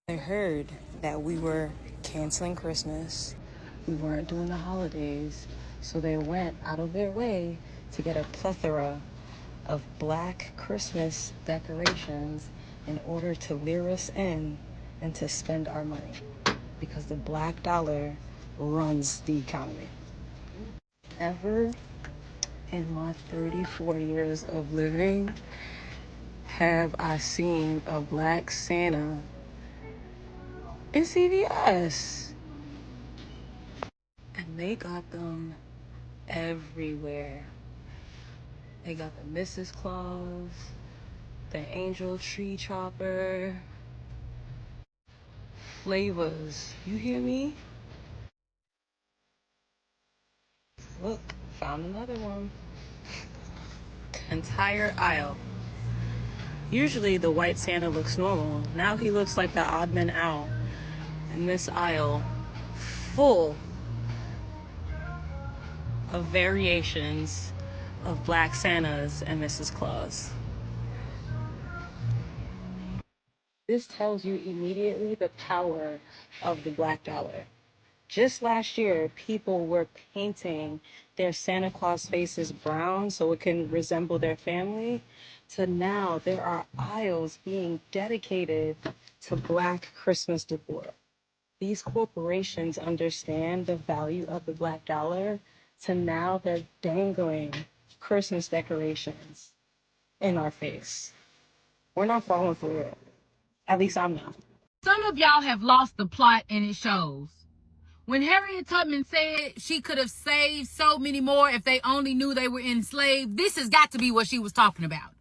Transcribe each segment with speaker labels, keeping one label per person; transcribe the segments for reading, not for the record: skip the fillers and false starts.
Speaker 1: I heard that we were canceling Christmas. We weren't doing the holidays. So they went out of their way to get a plethora of black Christmas decorations in order to lure us in and to spend our money. Because the black dollar runs the economy. Ever in my 34 years of living have I seen a black Santa in CVS? And they got them everywhere. They got the Mrs. Claus, the Angel Tree Chopper, flavors. You hear me? Look, found another one. Entire aisle. Usually the white Santa looks normal. Now he looks like the odd man out. And this aisle full of variations of black Santas and Mrs. Claus. This tells you immediately the power of the black dollar. Just last year, people were painting their Santa Claus faces brown so it can resemble their family. To now, there are aisles being dedicated to black Christmas decor. These corporations understand the value of the black dollar. To now, they're dangling Christmas decorations in our face. We're not falling for it. At least I'm not.
Speaker 2: Some of y'all have lost the plot, and it shows. When Harriet Tubman said she could have saved so many more if they only knew they were enslaved, this has got to be what she was talking about.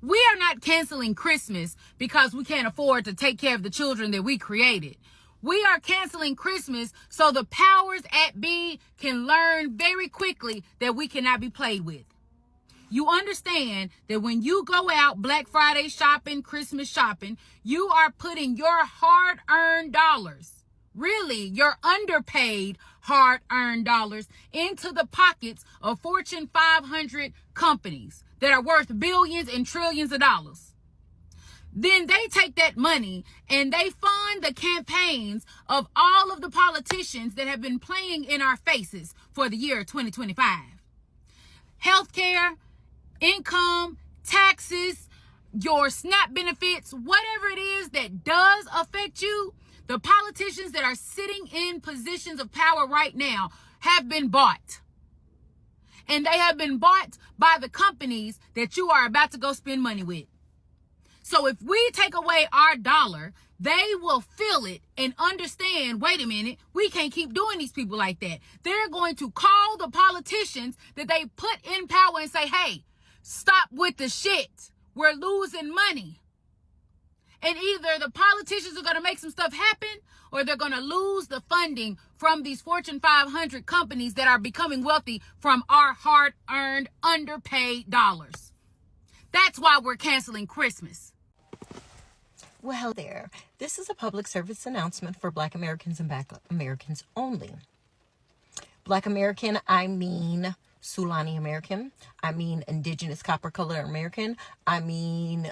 Speaker 2: We are not canceling Christmas because we can't afford to take care of the children that we created. We are canceling Christmas so the powers at be can learn very quickly that we cannot be played with. You understand that when you go out Black Friday shopping, Christmas shopping, you are putting your hard-earned dollars, really your underpaid hard-earned dollars, into the pockets of Fortune 500 companies that are worth billions and trillions of dollars. Then they take that money and they fund the campaigns of all of the politicians that have been playing in our faces for the year 2025. Healthcare, income, taxes, your SNAP benefits, whatever it is that does affect you, the politicians that are sitting in positions of power right now have been bought. And they have been bought by the companies that you are about to go spend money with. So if we take away our dollar, they will feel it and understand, wait a minute, we can't keep doing these people like that. They're going to call the politicians that they put in power and say, hey, stop with the shit. We're losing money. And either the politicians are going to make some stuff happen, or they're going to lose the funding from these Fortune 500 companies that are becoming wealthy from our hard-earned, underpaid dollars. That's why we're canceling Christmas.
Speaker 3: Well, hello there. This is a public service announcement for Black Americans and Black Americans only. Black American, I mean Sulani American. I mean Indigenous Copper Color American. I mean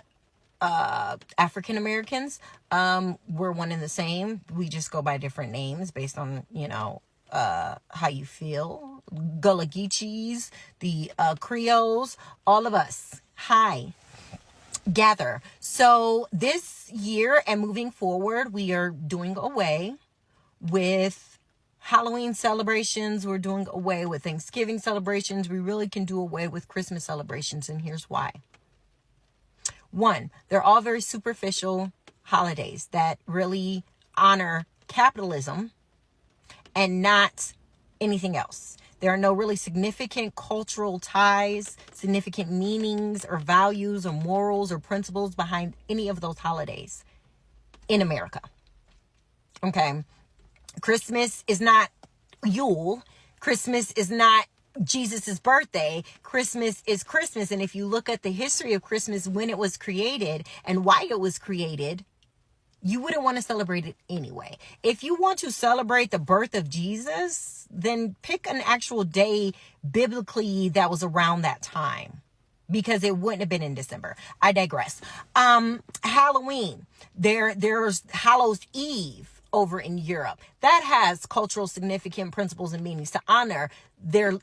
Speaker 3: African Americans. We're one and the same. We just go by different names based on, how you feel. Gullah Geechees, the Creoles, all of us. Hi. Gather. So this year and moving forward, we are doing away with Halloween celebrations. We're doing away with Thanksgiving celebrations. We really can do away with Christmas celebrations, and here's why. One, they're all very superficial holidays that really honor capitalism and not anything else. There are no really significant cultural ties, significant meanings or values or morals or principles behind any of those holidays in America. Okay. Christmas is not Yule. Christmas is not Jesus's birthday. Christmas is Christmas. And if you look at the history of Christmas, when it was created and why it was created, you wouldn't want to celebrate it anyway. If you want to celebrate the birth of Jesus, then pick an actual day biblically that was around that time. because it wouldn't have been in December. I digress. Halloween. There's Hallows Eve over in Europe. That has cultural significant principles and meanings to honor their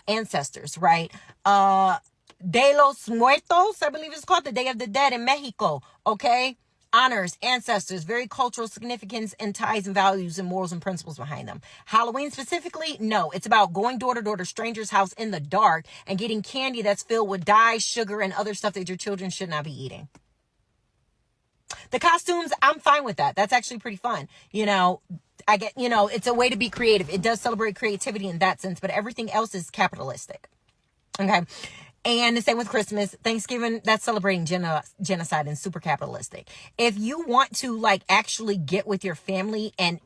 Speaker 3: ancestors, right? De los Muertos, I believe it's called, the Day of the Dead in Mexico, okay? Honors ancestors, very cultural significance and ties and values and morals and principles behind them. Halloween specifically, no, it's about going door to door to strangers' house in the dark and getting candy that's filled with dye, sugar, and other stuff that your children should not be eating. The costumes, I'm fine with that. That's actually pretty fun. I get, it's a way to be creative. It does celebrate creativity in that sense, but everything else is capitalistic. Okay. And the same with Christmas. Thanksgiving, that's celebrating genocide and super capitalistic. If you want to actually get with your family and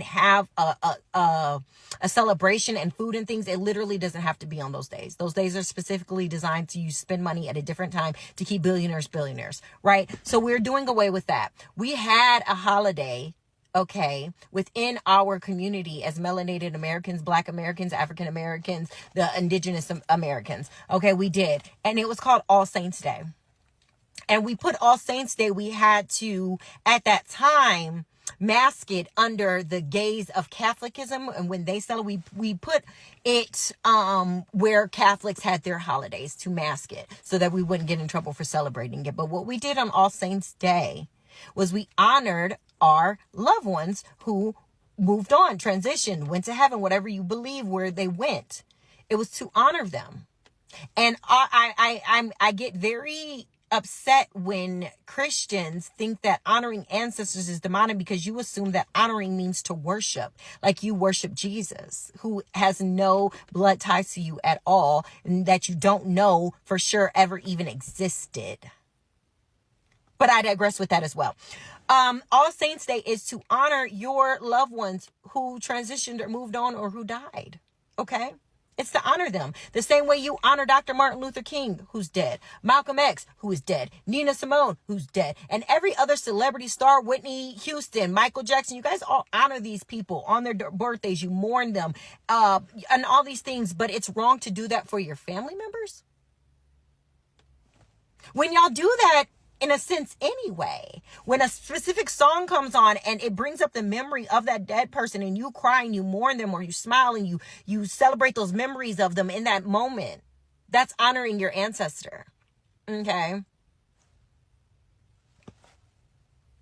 Speaker 3: have a celebration and food and things, it literally doesn't have to be on those days. Those days are specifically designed to spend money at a different time to keep billionaires, right? So we're doing away with that. We had a holiday, okay, within our community as melanated Americans, Black Americans, African Americans, the indigenous Americans. Okay, we did. And it was called All Saints Day. And we put All Saints Day, we had to, at that time, mask it under the gaze of Catholicism. And when they celebrate, we put it where Catholics had their holidays to mask it so that we wouldn't get in trouble for celebrating it. But what we did on All Saints Day was we honored our loved ones who moved on, transitioned, went to heaven, whatever you believe where they went. It was to honor them. And I get very upset when Christians think that honoring ancestors is demonic because you assume that honoring means to worship, like you worship Jesus, who has no blood ties to you at all, and that you don't know for sure ever even existed. But I digress with that as well. All Saints Day is to honor your loved ones who transitioned or moved on or who died. Okay? It's to honor them. The same way you honor Dr. Martin Luther King, who's dead. Malcolm X, who is dead. Nina Simone, who's dead. And every other celebrity star, Whitney Houston, Michael Jackson. You guys all honor these people on their birthdays. You mourn them. And all these things. But it's wrong to do that for your family members. When y'all do that, in a sense anyway, when a specific song comes on and it brings up the memory of that dead person and you cry and you mourn them or you smile and you celebrate those memories of them in that moment, that's honoring your ancestor. Okay.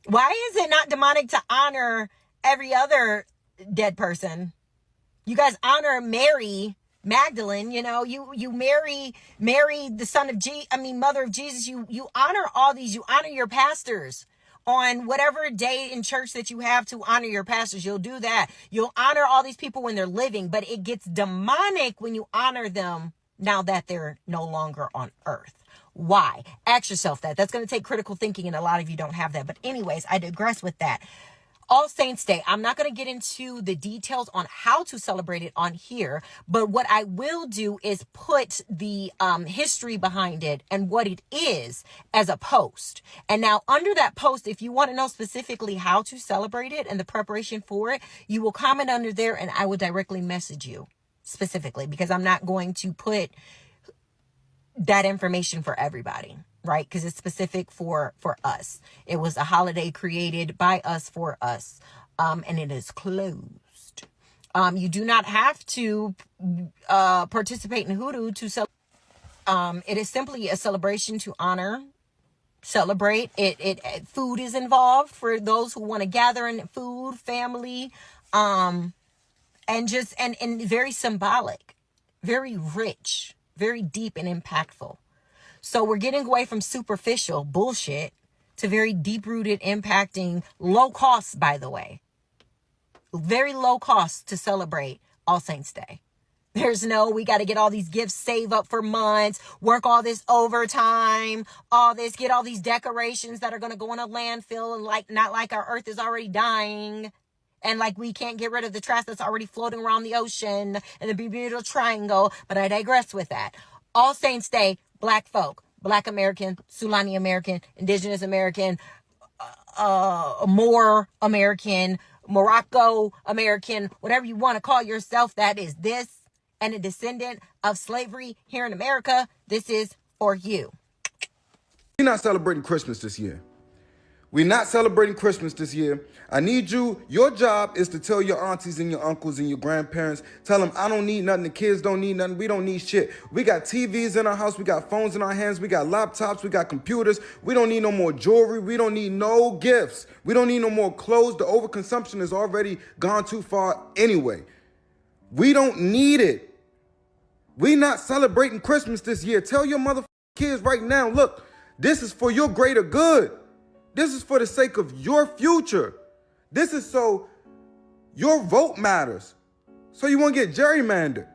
Speaker 3: Why is it not demonic to honor every other dead person? You guys honor Mary Magdalene, you marry the son of mother of Jesus. You honor all these. You honor your pastors on whatever day in church that you have to honor your pastors. You'll do that. You'll honor all these people when they're living, but it gets demonic when you honor them now that they're no longer on earth. Why? Ask yourself that. That's going to take critical thinking, and a lot of you don't have that. But anyways, I digress with that. All Saints Day. I'm not going to get into the details on how to celebrate it on here, but what I will do is put the history behind it and what it is as a post. And now under that post, if you want to know specifically how to celebrate it and the preparation for it, you will comment under there and I will directly message you specifically, because I'm not going to put that information for everybody. Right? Because it's specific for us. It was a holiday created by us for us. And it is closed. You do not have to participate in hoodoo to celebrate. It is simply a celebration to honor, celebrate. Food is involved for those who want to gather in food, family, and very symbolic, very rich, very deep and impactful. So we're getting away from superficial bullshit to very deep-rooted, impacting, low cost, by the way. Very low cost to celebrate All Saints Day. There's no, we got to get all these gifts, save up for months, work all this overtime, get all these decorations that are going to go in a landfill, and not like our earth is already dying. And we can't get rid of the trash that's already floating around the ocean and the Bermuda Triangle. But I digress with that. All Saints Day. Black folk, Black American, Sulani American, Indigenous American, Moor American, Morocco American, whatever you want to call yourself, that is this, and a descendant of slavery here in America. This is for you.
Speaker 4: We're not celebrating Christmas this year. We're not celebrating Christmas this year. I need you. Your job is to tell your aunties and your uncles and your grandparents, tell them, I don't need nothing. The kids don't need nothing. We don't need shit. We got TVs in our house. We got phones in our hands. We got laptops. We got computers. We don't need no more jewelry. We don't need no gifts. We don't need no more clothes. The overconsumption has already gone too far anyway. We don't need it. We not celebrating Christmas this year. Tell your motherfucking kids right now, look, this is for your greater good. This is for the sake of your future. This is so your vote matters. So you won't get gerrymandered.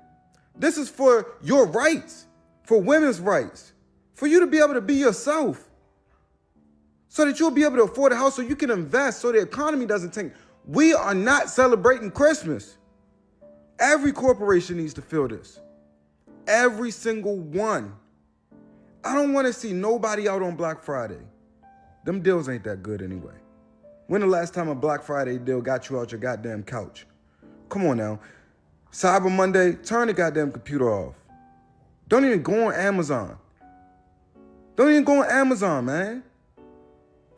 Speaker 4: This is for your rights, for women's rights, for you to be able to be yourself, so that you'll be able to afford a house, so you can invest, so the economy doesn't tank. We are not celebrating Christmas. Every corporation needs to feel this. Every single one. I don't want to see nobody out on Black Friday. Them deals ain't that good anyway. When the last time a Black Friday deal got you out your goddamn couch? Come on now. Cyber Monday, turn the goddamn computer off. Don't even go on Amazon. Don't even go on Amazon, man.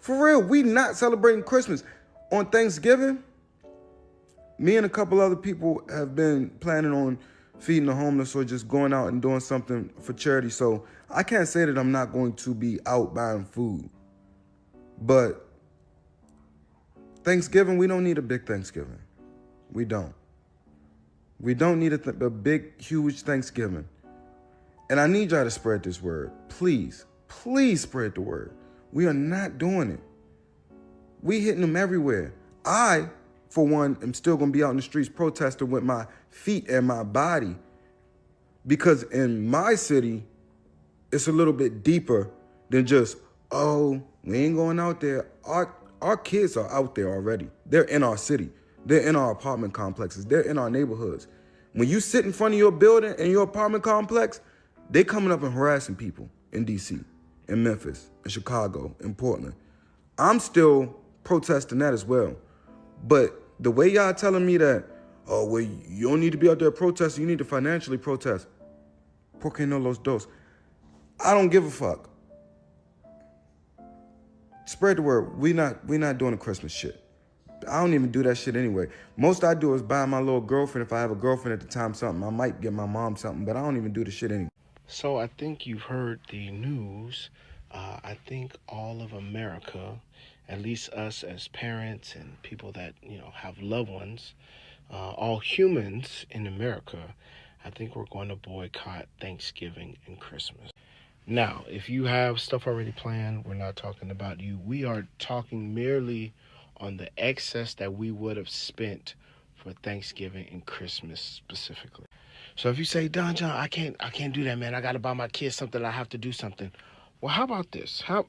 Speaker 4: For real, we not celebrating Christmas. On Thanksgiving, me and a couple other people have been planning on feeding the homeless or just going out and doing something for charity. So I can't say that I'm not going to be out buying food. But Thanksgiving, we don't need a big Thanksgiving. We don't. We don't need a big, huge Thanksgiving. And I need y'all to spread this word. Please, please spread the word. We are not doing it. We hitting them everywhere. I, for one, am still going to be out in the streets protesting with my feet and my body. Because in my city, it's a little bit deeper than just, oh, we ain't going out there. Our kids are out there already. They're in our city. They're in our apartment complexes. They're in our neighborhoods. When you sit in front of your building and your apartment complex, they coming up and harassing people in D.C., in Memphis, in Chicago, in Portland. I'm still protesting that as well. But the way y'all telling me that, oh, well, you don't need to be out there protesting, you need to financially protest. Porque no los dos? I don't give a fuck. Spread the word. We not doing the Christmas shit. I don't even do that shit anyway. Most I do is buy my little girlfriend, if I have a girlfriend at the time, something. I might get my mom something, but I don't even do the shit anyway.
Speaker 5: So I think you've heard the news. I think all of America, at least us as parents and people that, have loved ones, all humans in America, I think we're going to boycott Thanksgiving and Christmas. Now, if you have stuff already planned, we're not talking about you. We are talking merely on the excess that we would have spent for Thanksgiving and Christmas specifically. So if you say, Don John, I can't do that, man. I got to buy my kids something. I have to do something. Well, how about this? How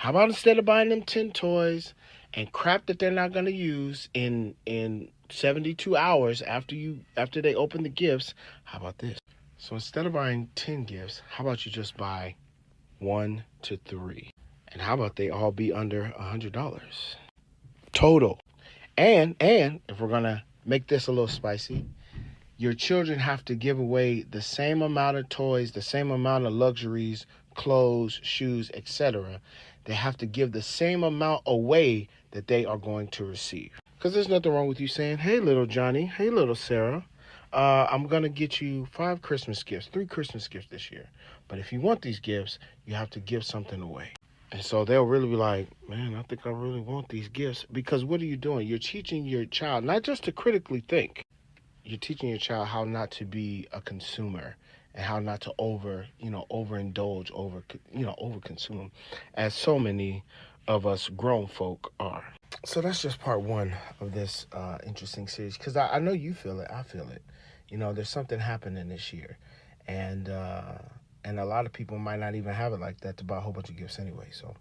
Speaker 5: about instead of buying them 10 toys and crap that they're not going to use in 72 hours after they open the gifts, how about this? So instead of buying 10 gifts, how about you just buy 1 to 3? And how about they all be under $100 total? And if we're going to make this a little spicy, your children have to give away the same amount of toys, the same amount of luxuries, clothes, shoes, etc. They have to give the same amount away that they are going to receive. Because there's nothing wrong with you saying, hey, little Johnny, hey, little Sarah, I'm going to get you 5 Christmas gifts, 3 Christmas gifts this year. But if you want these gifts, you have to give something away. And so they'll really be like, man, I think I really want these gifts. Because what are you doing? You're teaching your child not just to critically think. You're teaching your child how not to be a consumer and how not to overindulge, overconsume, as so many of us grown folk are. So that's just part 1 of this interesting series. Because I know you feel it. I feel it. There's something happening this year. And a lot of people might not even have it like that to buy a whole bunch of gifts anyway. So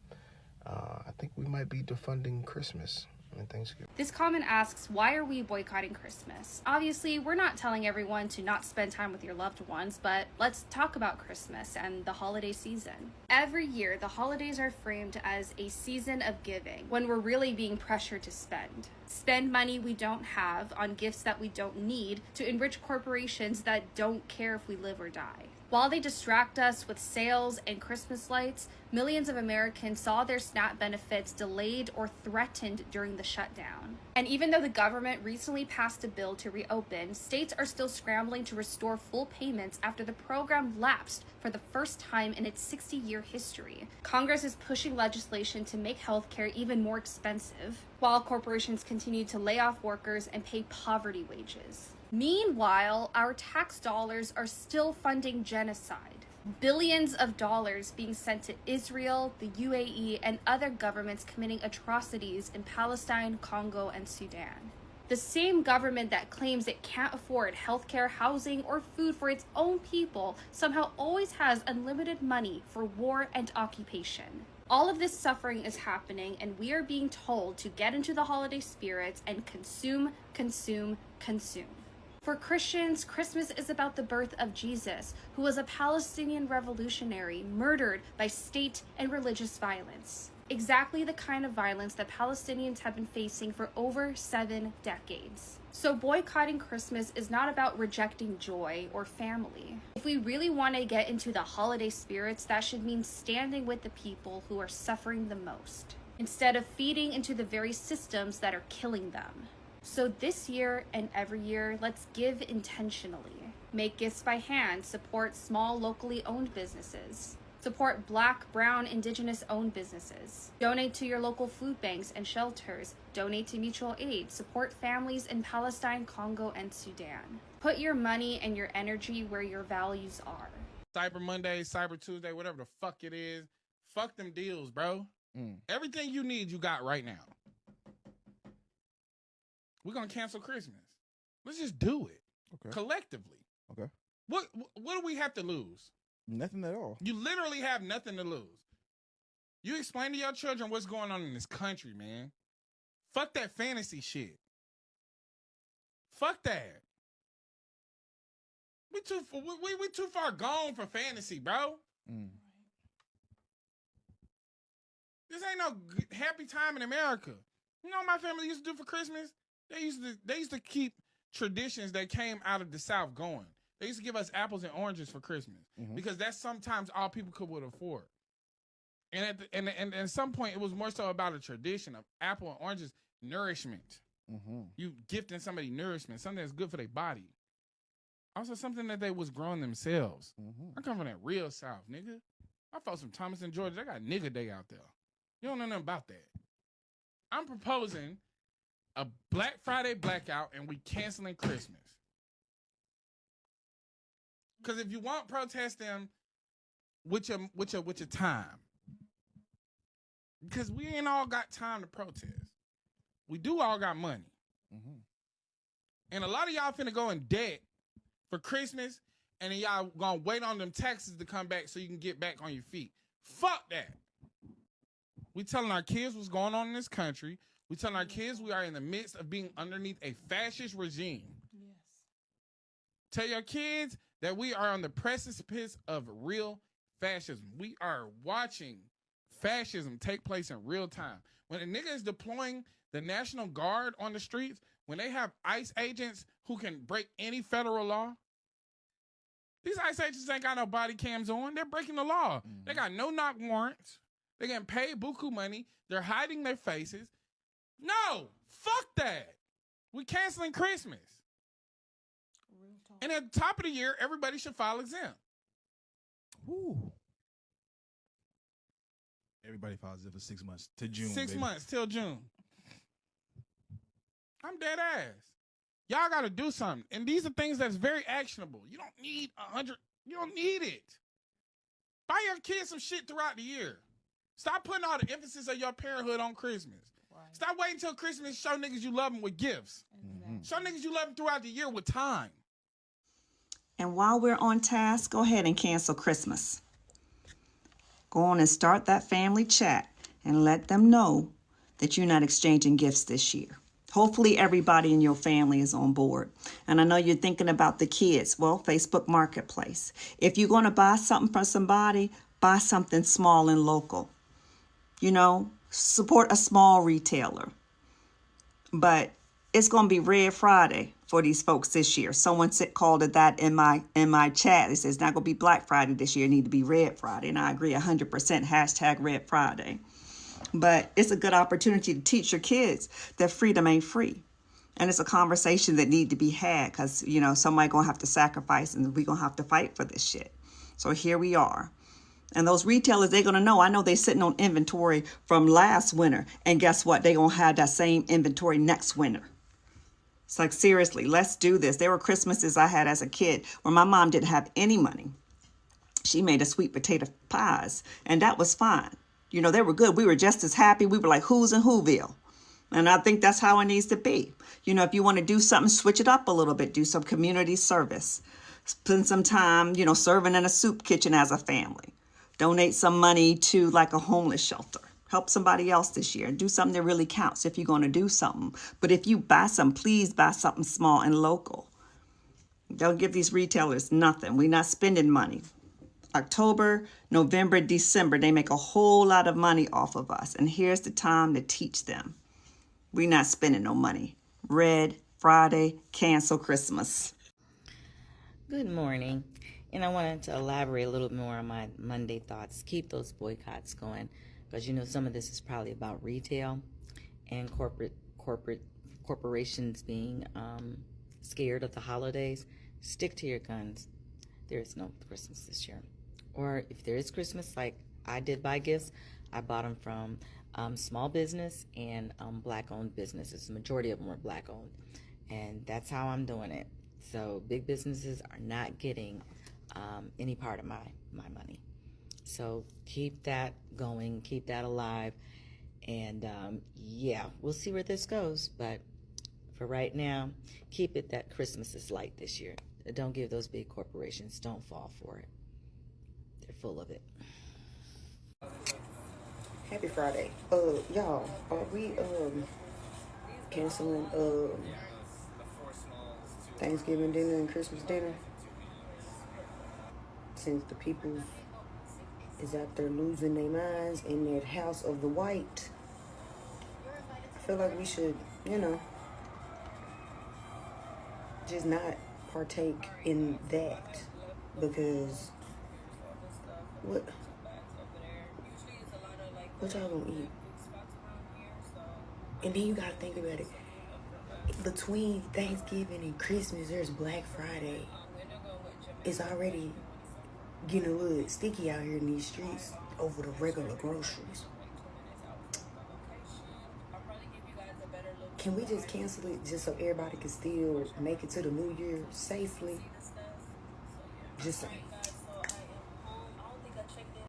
Speaker 5: I think we might be defunding Christmas and Thanksgiving.
Speaker 6: This comment asks, why are we boycotting Christmas? Obviously, we're not telling everyone to not spend time with your loved ones, but let's talk about Christmas and the holiday season. Every year, the holidays are framed as a season of giving, when we're really being pressured to spend. Spend money we don't have on gifts that we don't need to enrich corporations that don't care if we live or die. While they distract us with sales and Christmas lights, millions of Americans saw their SNAP benefits delayed or threatened during the shutdown. And even though the government recently passed a bill to reopen, states are still scrambling to restore full payments after the program lapsed for the first time in its 60-year history. Congress is pushing legislation to make healthcare even more expensive, while corporations continue to lay off workers and pay poverty wages. Meanwhile, our tax dollars are still funding genocide. Billions of dollars being sent to Israel, the UAE, and other governments committing atrocities in Palestine, Congo, and Sudan. The same government that claims it can't afford healthcare, housing, or food for its own people somehow always has unlimited money for war and occupation. All of this suffering is happening, and we are being told to get into the holiday spirits and consume, consume, consume. For Christians, Christmas is about the birth of Jesus, who was a Palestinian revolutionary murdered by state and religious violence. Exactly the kind of violence that Palestinians have been facing for over 7 decades. So boycotting Christmas is not about rejecting joy or family. If we really want to get into the holiday spirits, that should mean standing with the people who are suffering the most, instead of feeding into the very systems that are killing them. So this year and every year, let's give intentionally. Make gifts by hand, support small locally owned businesses. Support Black, Brown, Indigenous owned businesses. Donate to your local food banks and shelters. Donate to mutual aid. Support families in Palestine, Congo, and Sudan. Put your money and your energy where your values are.
Speaker 7: Cyber Monday, Cyber Tuesday, whatever the fuck it is. Fuck them deals, bro. Everything you need, you got right now. We're going to cancel Christmas. Let's just do it.
Speaker 8: Okay.
Speaker 7: Collectively.
Speaker 8: Okay.
Speaker 7: What do we have to lose?
Speaker 8: Nothing at all.
Speaker 7: You literally have nothing to lose. You explain to your children what's going on in this country, man. Fuck that fantasy shit. Fuck that. We too far gone for fantasy, bro. This ain't no happy time in America. You know what my family used to do for Christmas? They used to keep traditions that came out of the South going. They used to give us apples and oranges for Christmas because that's sometimes all people would afford. And at some point, it was more so about a tradition of apple and oranges nourishment. You gifting somebody nourishment, something that's good for their body. Also, something that they was growing themselves. I come from that real South, nigga. I folks from Thomas and Georgia. They got nigga day out there. You don't know nothing about that. I'm proposing a Black Friday blackout and we canceling Christmas. Because if you want protest them with your time. Because we ain't all got time to protest. We do all got money. And a lot of y'all finna go in debt for Christmas, and then y'all gonna wait on them taxes to come back so you can get back on your feet. Fuck that. We telling our kids what's going on in this country. We telling our kids we are in the midst of being underneath a fascist regime. Yes. Tell your kids that we are on the precipice of real fascism. We are watching fascism take place in real time. When a nigga is deploying the National Guard on the streets, when they have ICE agents who can break any federal law, these ICE agents ain't got no body cams on. They're breaking the law. They got no knock warrants. They're getting paid buku money. They're hiding their faces. No, fuck that. We canceling Christmas. And at the top of the year, everybody should file exempt.
Speaker 8: Ooh. Everybody files it for 6 months to June.
Speaker 7: 6 months till June. I'm dead ass. Y'all got to do something. And these are things that's very actionable. You don't need 100. You don't need it. Buy your kids some shit throughout the year. Stop putting all the emphasis of your parenthood on Christmas. Right. Stop waiting till Christmas to show niggas you love them with gifts. Show niggas you love them throughout the year with time.
Speaker 9: And while we're on task, go ahead and cancel Christmas. Go on and start that family chat and let them know that you're not exchanging gifts this year. Hopefully everybody in your family is on board. And I know you're thinking about the kids. Well, Facebook Marketplace. If you're going to buy something for somebody, buy something small and local. You know, support a small retailer. But it's going to be Red Friday for these folks this year. Someone called it that in my chat. It says it's not going to be Black Friday this year. It need to be Red Friday. And I agree 100%. Hashtag Red Friday. But it's a good opportunity to teach your kids that freedom ain't free. And it's a conversation that need to be had because, you know, somebody going to have to sacrifice and we going to have to fight for this shit. So here we are. And those retailers, they're going to know. I know they're sitting on inventory from last winter. And guess what? They're going to have that same inventory next winter. It's like, seriously, let's do this. There were Christmases I had as a kid where my mom didn't have any money. She made a sweet potato pies, and that was fine. You know, they were good. We were just as happy. We were like, who's in Whoville? And I think that's how it needs to be. You know, if you want to do something, switch it up a little bit. Do some community service. Spend some time, you know, serving in a soup kitchen as a family. Donate some money to like a homeless shelter. Help somebody else this year. Do something that really counts if you're going to do something. But if you buy something, please buy something small and local. Don't give these retailers nothing. We're not spending money. October, November, December, they make a whole lot of money off of us. And here's the time to teach them. We're not spending no money. Red Friday, cancel Christmas.
Speaker 1: Good morning. And I wanted to elaborate a little more on my Monday thoughts. Keep those boycotts going. Because, you know, some of this is probably about retail and corporations being scared of the holidays. Stick to your guns. There is no Christmas this year. Or if there is Christmas, like I did buy gifts, I bought them from small business and Black-owned businesses. The majority of them were Black-owned. And that's how I'm doing it. So big businesses are not getting any part of my money. So keep that going, keep that alive, and yeah, we'll see where this goes. But for right now, keep it that Christmas is light this year. Don't give those big corporations, don't fall for it. They're full of it.
Speaker 10: Happy Friday. Y'all, are we canceling Thanksgiving dinner and Christmas dinner? Since the people is out there losing their minds in that house of the white, I feel like we should, you know, just not partake in that, because what y'all gonna eat? And then you gotta think about it. Between Thanksgiving and Christmas, there's Black Friday. It's already getting a little sticky out here in these streets over the regular groceries. Can we just cancel it just so everybody can still make it to the new year safely? Just saying.